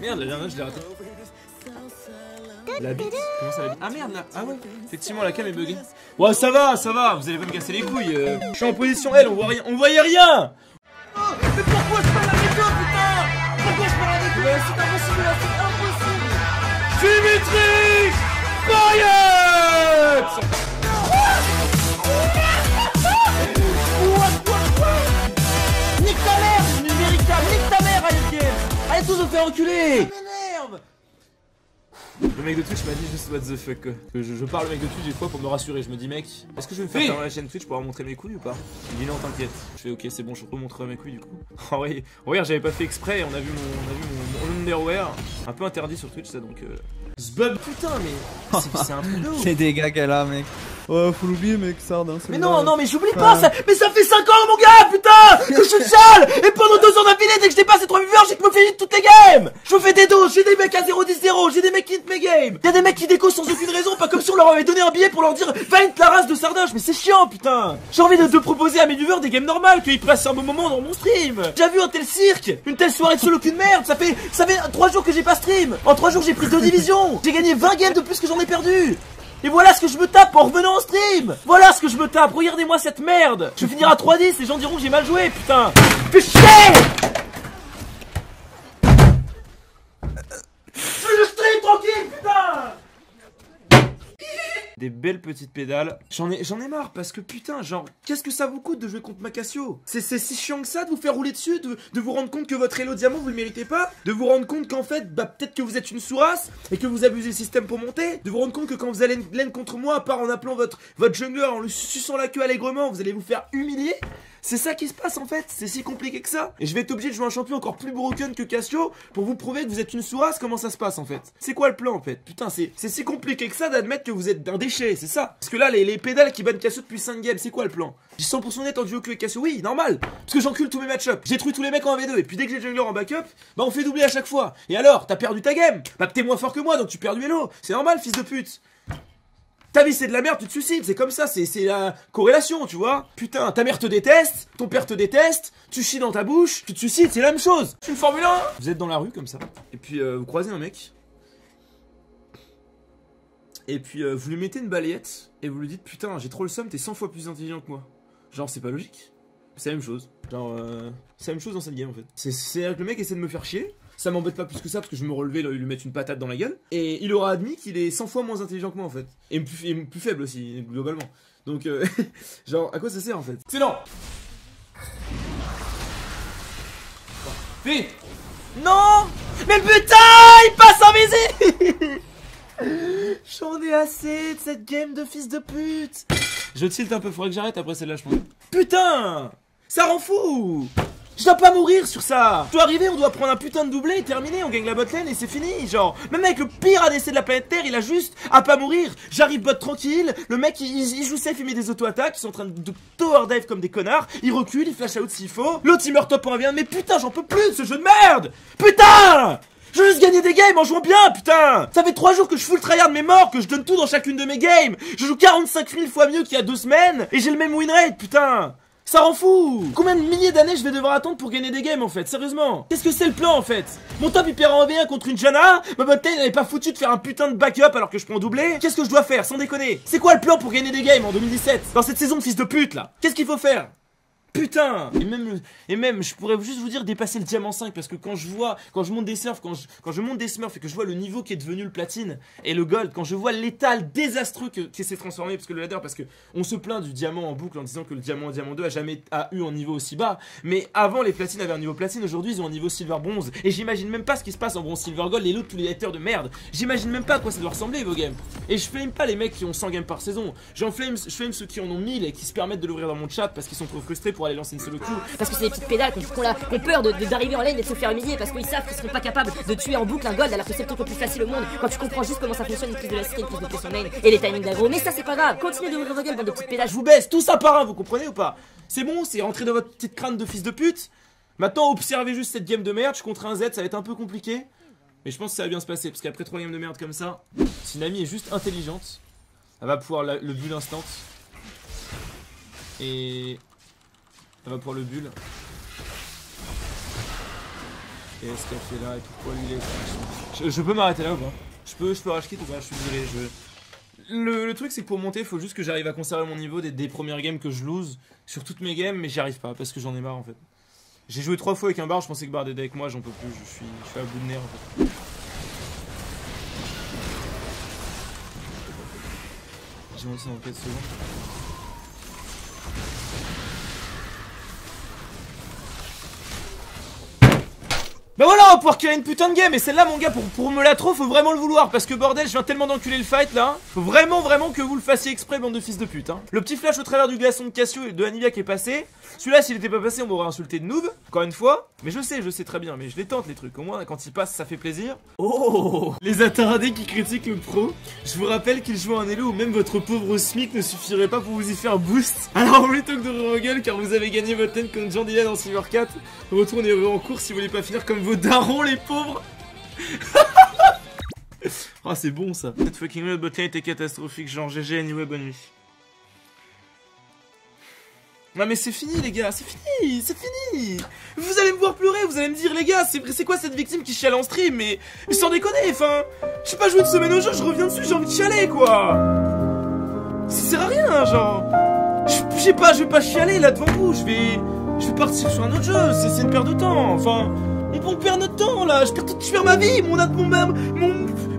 Merde, la dernière je l'ai raté. La bite. Comment ça la bite? Ah merde là. Ah ouais. Effectivement la cam est buggée. Ouais ça va, vous allez pas me casser les couilles. Je suis en position L, on voit rien. On voyait rien. Oh, mais pourquoi je parle avec toi putain? Pourquoi je parle avec toi? C'est impossible là, c'est impossible. Dimitri Payet. Nique ta mère, numérica, nique ta mère, Riot Games. Allez tous vous faire enculer. Ça m'énerve. Le mec de Twitch m'a dit juste what the fuck quoi. Je parle au mec de Twitch des fois pour me rassurer. Je me dis mec, est-ce que je vais me faire faire dans la chaîne Twitch pour avoir montré mes couilles ou pas? Il dit non t'inquiète. Je fais ok c'est bon je remontrerai mes couilles du coup. En vrai, regarde j'avais pas fait exprès, on a vu mon underwear. Un peu interdit sur Twitch ça donc Zbub putain mais c'est un peu d'eau. Les dégâts qu'elle a mec. Ouais faut l'oublier mec Sard hein, mais non non mais j'oublie pas ça. Mais ça fait 5 ans mon gars putain que je suis sale. Et pendant 2 ans d'affilée dès que je dépasse les 3 viewers j'ai que me fait toutes les games. Je me fais des doses, j'ai des mecs à 0-10-0, j'ai des mecs qui hit mes games. Y'a des mecs qui déco sans aucune raison, pas comme si on leur avait donné un billet pour leur dire va hit la race de Sardoche. Mais c'est chiant putain. J'ai envie de proposer à mes viewers des games normales, qu'ils passent un bon moment dans mon stream. J'ai vu un tel cirque, une telle soirée de solo qu'une merde. Ça fait 3 jours que j'ai pas stream. En 3 jours j'ai pris 2 divisions. J'ai gagné 20 games de plus que j'en ai perdu. Et voilà ce que je me tape en revenant en stream. Voilà ce que je me tape, regardez-moi cette merde. Je vais finir à 3-10, les gens diront que j'ai mal joué putain. Fais chier. Je veux le stream tranquille putain. Des belles petites pédales. J'en ai marre parce que putain, genre, qu'est-ce que ça vous coûte de jouer contre Macasio? C'est si chiant que ça de vous faire rouler dessus, de vous rendre compte que votre Elo Diamant vous le méritez pas, de vous rendre compte qu'en fait, bah peut-être que vous êtes une sourasse et que vous abusez le système pour monter, de vous rendre compte que quand vous allez lane contre moi, à part en appelant votre jungler, en lui suçant la queue allègrement, vous allez vous faire humilier. C'est ça qui se passe en fait, c'est si compliqué que ça. Et je vais être obligé de jouer un champion encore plus broken que Cassio pour vous prouver que vous êtes une sourasse. Comment ça se passe en fait? C'est quoi le plan en fait? Putain c'est si compliqué que ça d'admettre que vous êtes un déchet, c'est ça. Parce que là les pédales qui bannent Cassio depuis 5 games, c'est quoi le plan? J'ai 100% net en duo que Cassio, oui normal. Parce que j'encule tous mes match-up, j'ai détruit tous les mecs en V2. Et puis dès que j'ai jungler en backup, bah on fait doubler à chaque fois. Et alors, t'as perdu ta game? Bah t'es moins fort que moi donc tu perds du Elo. C'est normal fils de pute. Ta vie c'est de la merde, tu te suicides, c'est comme ça, c'est la corrélation, tu vois. Putain, ta mère te déteste, ton père te déteste, tu chies dans ta bouche, tu te suicides, c'est la même chose. Je suis une Formule 1. Vous êtes dans la rue comme ça, et puis vous croisez un mec, et puis vous lui mettez une balayette, et vous lui dites putain j'ai trop le seum, t'es 100 fois plus intelligent que moi. Genre c'est pas logique. C'est la même chose. Genre c'est la même chose dans cette game en fait. C'est-à-dire que le mec essaie de me faire chier. Ça m'embête pas plus que ça parce que je me relevais lui mettre une patate dans la gueule. Et il aura admis qu'il est 100 fois moins intelligent que moi en fait. Et plus faible aussi, globalement. Donc genre à quoi ça sert en fait? C'est non. Vite. Non. Mais putain, il passe invisible. J'en ai assez de cette game de fils de pute. Je tilt un peu, faudrait que j'arrête après celle-là je pense. Putain, ça rend fou. Je dois pas mourir sur ça. Je dois arriver, on doit prendre un putain de doublé et terminer, on gagne la botlane et c'est fini. Genre, même avec le pire ADC de la planète Terre, il a juste à pas mourir. J'arrive bot tranquille, le mec il joue safe, il met des auto-attaques, ils sont en train de tower dive comme des connards, il recule, il flash out s'il faut, l'autre il meurt top 1v1, mais putain j'en peux plus de ce jeu de merde. Putain, je veux juste gagner des games en jouant bien, putain. Ça fait 3 jours que je full tryhard mes morts, que je donne tout dans chacune de mes games. Je joue 45 000 fois mieux qu'il y a 2 semaines et j'ai le même win rate, putain. Ça rend fou. Combien de milliers d'années je vais devoir attendre pour gagner des games en fait? Sérieusement, qu'est-ce que c'est le plan en fait? Mon top il perd en V1 contre une Janna. Ma botlane elle est pas foutue de faire un putain de backup alors que je prends doublé. Qu'est-ce que je dois faire sans déconner? C'est quoi le plan pour gagner des games en 2017? Dans cette saison de fils de pute là? Qu'est-ce qu'il faut faire? Putain. Et même je pourrais juste vous dire dépasser le diamant 5 parce que quand je monte des smurfs, quand je monte des smurfs et que je vois le niveau qui est devenu le platine et le gold, quand je vois l'étal désastreux qui s'est transformé parce que le ladder, parce que on se plaint du diamant en boucle en disant que le diamant 2 a jamais eu un niveau aussi bas, mais avant les platines avaient un niveau platine, aujourd'hui ils ont un niveau silver bronze et j'imagine même pas ce qui se passe en bronze silver gold, les lots tous les haters de merde, j'imagine même pas à quoi ça doit ressembler vos games. Et je flame pas les mecs qui ont 100 games par saison, je flame ceux qui en ont 1000 et qui se permettent de l'ouvrir dans mon chat parce qu'ils sont trop frustrés pour aller lancer une solo queue. Parce que c'est des petites pédales qui ont peur d'arriver en lane et de se faire humilier parce qu'ils savent qu'ils seront pas capables de tuer en boucle un gold alors que c'est le truc le plus facile au monde quand tu comprends juste comment ça fonctionne, une prise de la skill, une prise de pression lane et les timings d'aggro. Mais ça c'est pas grave, continuez d'ouvrir vos gueules dans de petites pédales. Je vous baisse tout ça par un, vous comprenez ou pas? C'est bon, c'est rentré dans votre petite crâne de fils de pute. Maintenant observez juste cette game de merde, je contre un Z, ça va être un peu compliqué. Mais je pense que ça va bien se passer parce qu'après 3 games de merde comme ça, si Nami est juste intelligente, elle va pouvoir le bull instant. Et... elle va pouvoir le bull. Qu'est-ce qu'elle fait là et pourquoi lui il est... Je peux m'arrêter là ou pas? Je peux rage quit ou pas? Je suis désolé, Le truc c'est que pour monter, il faut juste que j'arrive à conserver mon niveau des premières games que je lose sur toutes mes games, mais j'y arrive pas parce que j'en ai marre en fait. J'ai joué 3 fois avec un bar, je pensais que Bard était avec moi, j'en peux plus, je suis à bout de nerfs en fait. J'ai monté dans 4 secondes. Bah voilà, on va pouvoir créer une putain de game. Et celle-là, mon gars, pour me la trop, faut vraiment le vouloir. Parce que bordel, je viens tellement d'enculer le fight là. Faut vraiment que vous le fassiez exprès, bande de fils de pute. Hein. Le petit flash au travers du glaçon de Cassio et de Anivia qui est passé. Celui-là, s'il était pas passé, on m'aurait insulté de noob. Encore une fois. Mais je sais très bien. Mais je les tente les trucs. Au moins, quand il passe, ça fait plaisir. Oh, les attardés qui critiquent le pro. Je vous rappelle qu'il joue un elo où même votre pauvre SMIC ne suffirait pas pour vous y faire boost. Alors, plutôt que de re-gueule car vous avez gagné votre lane contre Jean Dylan en Silver 4, retournez en cours si vous voulez pas finir comme vos darons les pauvres. Oh c'est bon ça. Cette fucking mode botlane était catastrophique, genre GG anyway, bonne nuit. Non mais c'est fini les gars, c'est fini. Vous allez me voir pleurer, vous allez me dire les gars, c'est quoi cette victime qui chiale en stream, mais sans déconner, enfin, j'ai pas joué une semaine au jeu, je reviens dessus, j'ai envie de chialer quoi. Ça sert à rien, genre. Je vais pas chialer là devant vous, je vais partir sur un autre jeu, c'est une perte de temps, enfin. On perd notre temps là, je perds ma vie,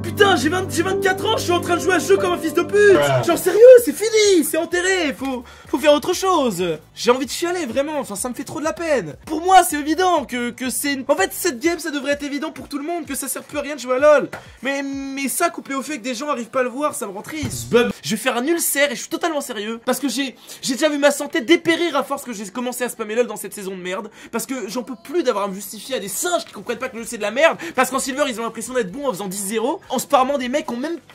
putain, j'ai 24 ans, je suis en train de jouer à ce jeu comme un fils de pute. Genre sérieux, c'est fini, c'est enterré, faut faire autre chose. J'ai envie de chialer vraiment, enfin ça me fait trop de la peine. Pour moi c'est évident que c'est... En fait cette game ça devrait être évident pour tout le monde, que ça sert plus à rien de jouer à LoL. Mais ça couplé au fait que des gens arrivent pas à le voir, ça me rend triste. Je vais faire un ulcère et je suis totalement sérieux. Parce que j'ai déjà vu ma santé dépérir à force que j'ai commencé à spammer LoL dans cette saison de merde. Parce que j'en peux plus d'avoir à me justifier à des singes qui comprennent pas que le jeu c'est de la merde. Parce qu'en Silver ils ont l'impression d'être bons en faisant 10-0. En spammant des mecs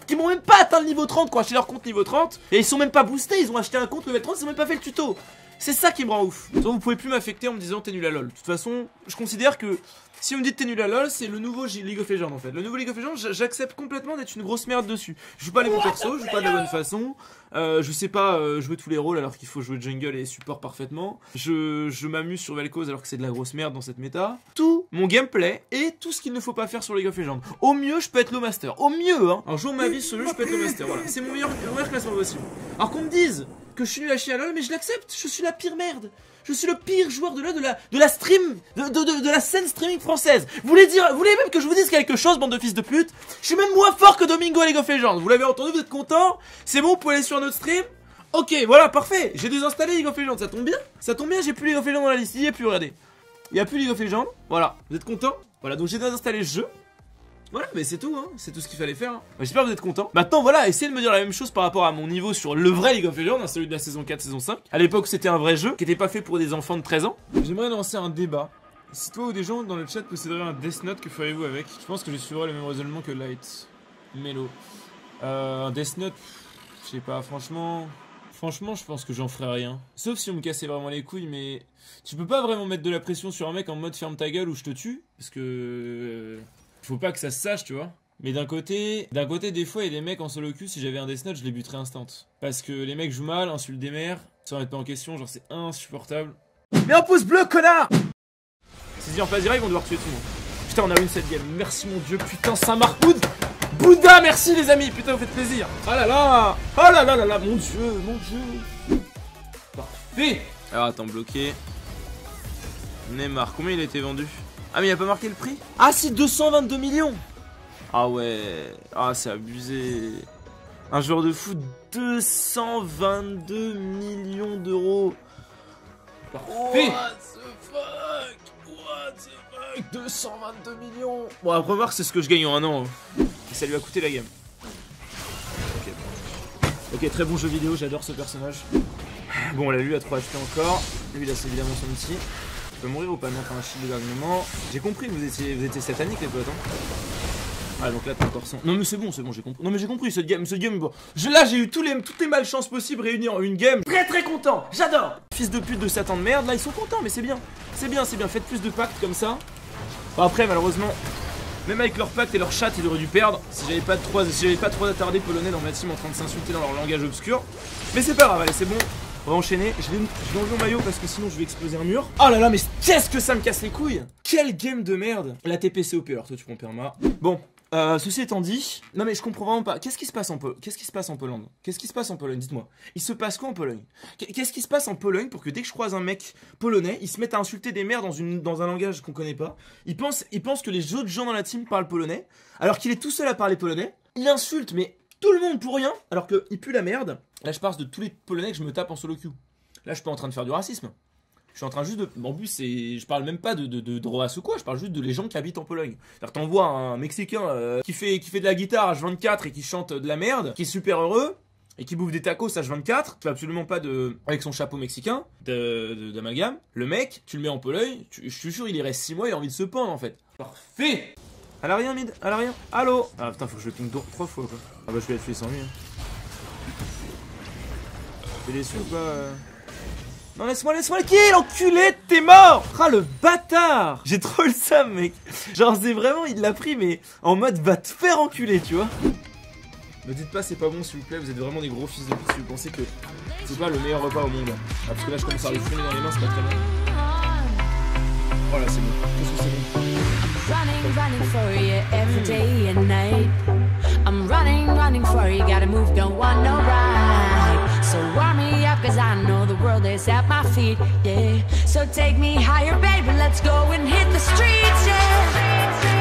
qui m'ont même pas atteint le niveau 30 quoi, acheté leur compte niveau 30. Et ils sont même pas boostés, ils ont acheté un compte level 30, ils ont même pas fait le tuto. C'est ça qui me rend ouf. Donc vous pouvez plus m'affecter en me disant t'es nul à LoL. De toute façon, je considère que si vous me dites t'es nul à LoL, c'est le nouveau League of Legends en fait. Le nouveau League of Legends, j'accepte complètement d'être une grosse merde dessus. Je joue pas les bons persos, je joue pas de la bonne façon. Je sais pas jouer tous les rôles alors qu'il faut jouer jungle et support parfaitement. Je m'amuse sur Vel'Koz alors que c'est de la grosse merde dans cette méta. Tout mon gameplay et tout ce qu'il ne faut pas faire sur League of Legends. Au mieux, je peux être low master. Au mieux, hein. Un jour de ma vie sur le jeu, je peux être low master. Voilà, c'est mon meilleur classement possible. Alors qu'on me dise que je suis nul à chier à LoL, mais je l'accepte. Je suis la pire merde. Je suis le pire joueur de LoL de la scène streaming française. Vous voulez même que je vous dise quelque chose, bande de fils de pute? Je suis même moins fort que Domingo à League of Legends. Vous l'avez entendu, vous êtes content? C'est bon, vous pouvez aller sur un autre stream? Ok, voilà, parfait. J'ai désinstallé League of Legends, ça tombe bien? Ça tombe bien, j'ai plus League of Legends dans la liste. Il y a plus, regardez. Il y a plus League of Legends. Voilà, vous êtes content? Voilà, donc j'ai désinstallé le jeu. Voilà, mais c'est tout, hein. C'est tout ce qu'il fallait faire. Hein. J'espère que vous êtes contents. Maintenant, voilà, essayez de me dire la même chose par rapport à mon niveau sur le vrai League of Legends, hein, celui de la saison 4, saison 5. À l'époque, c'était un vrai jeu qui n'était pas fait pour des enfants de 13 ans. J'aimerais lancer un débat. Si toi ou des gens dans le chat posséderaient un Death Note, que feriez-vous avec? Je pense que je suivrai le même raisonnement que Light. Melo. Un Death Note, je sais pas, franchement, je pense que j'en ferais rien. Sauf si on me cassait vraiment les couilles, mais tu peux pas vraiment mettre de la pression sur un mec en mode ferme ta gueule ou je te tue, parce que faut pas que ça se sache, tu vois. Mais d'un côté, des fois, il y a des mecs en solo queue, si j'avais un Death Note, je les buterais instant. Parce que les mecs jouent mal, insultent des mères, ça remet pas en question, genre c'est insupportable. Mais un pouce bleu, connard! Si en phase direct, ils vont devoir tuer tout le monde. Putain, on a win cette game, merci mon dieu, putain, Saint-Marcoud! Bouddha, merci les amis, putain, vous faites plaisir. Oh là là, oh là là là là, mon dieu. Parfait. Alors attends, bloqué. Neymar, combien il a été vendu? Ah mais il a pas marqué le prix? Ah si, 222 millions. Ah ouais, ah c'est abusé. Un joueur de foot, 222 millions d'euros. Parfait. What the fuck 222 millions. Bon après remarque c'est ce que je gagne en un an. Et ça lui a coûté la game. Ok, très bon jeu vidéo, j'adore ce personnage. Bon là lui a 3 HP encore. Lui là c'est évidemment son outil. Je peux mourir ou pas? Non, t'as un shield de garnement. J'ai compris, vous étiez satanique les potes hein. Ah donc là t'as encore 100. Non mais c'est bon, j'ai compris. Non mais j'ai compris, cette game bon. Là j'ai eu toutes les malchances possibles réunies en une game. Très content, j'adore. Fils de pute de Satan de merde, là ils sont contents mais c'est bien. C'est bien, faites plus de pactes comme ça. Bon, après malheureusement, même avec leur pacte et leur chat ils auraient dû perdre. Si j'avais pas trop attardé polonais dans ma team en train de s'insulter dans leur langage obscur. Mais c'est pas grave, allez c'est bon. On va enchaîner. Je vais enlever mon maillot parce que sinon je vais exploser un mur. Oh là là, mais qu'est-ce que ça me casse les couilles. Quel game de merde. La TPCOP, alors toi tu prends perma. Bon. Ceci étant dit, non mais je comprends vraiment pas. Qu'est-ce qui se passe en Pologne? Qu'est-ce qui se passe en Pologne? Qu'est-ce qui se passe en Pologne? Dites-moi. Il se passe quoi en Pologne? Qu'est-ce qui se passe en Pologne pour que dès que je croise un mec polonais, il se mette à insulter des mères dans un langage qu'on connaît pas? Il pense que les autres gens dans la team parlent polonais, alors qu'il est tout seul à parler polonais. Il insulte mais tout le monde pour rien, alors qu'il pue la merde. Là je parle de tous les Polonais que je me tape en solo queue. Là je suis pas en train de faire du racisme. Je suis en train juste de... En plus, je parle même pas de race ou quoi, je parle juste de les gens qui habitent en Pologne. C'est-à-dire que t'envoies un Mexicain qui fait de la guitare H24 et qui chante de la merde, qui est super heureux, et qui bouffe des tacos H24, qui fait absolument pas avec son chapeau mexicain, d'amalgame. Le mec, tu le mets en Pologne, je suis sûr, il y reste 6 mois, il a envie de se pendre en fait. Parfait. À l'arrière, mid, à l'arrière. Allô. Ah putain, faut que je le ping 3 fois quoi. Ah bah je vais la tuer sans lui. T'es déçu ou pas Non, laisse-moi le kill, enculé, t'es mort. Ah, le bâtard. J'ai trop le seum, mec. Genre, c'est vraiment, il l'a pris, mais en mode va te faire enculer, tu vois. Ne dites pas c'est pas bon, s'il vous plaît, vous êtes vraiment des gros fils de pute si vous pensez que c'est pas le meilleur repas au monde. Ah, parce que là, je commence à le fumer dans les mains, c'est pas très bien. Oh là, c'est bon. Qu'est-ce que c'est bon? Running for you every day and night. I'm running for you, gotta move, don't want no ride. So warm me up, cause I know the world is at my feet, yeah. So take me higher, baby, let's go and hit the streets, yeah.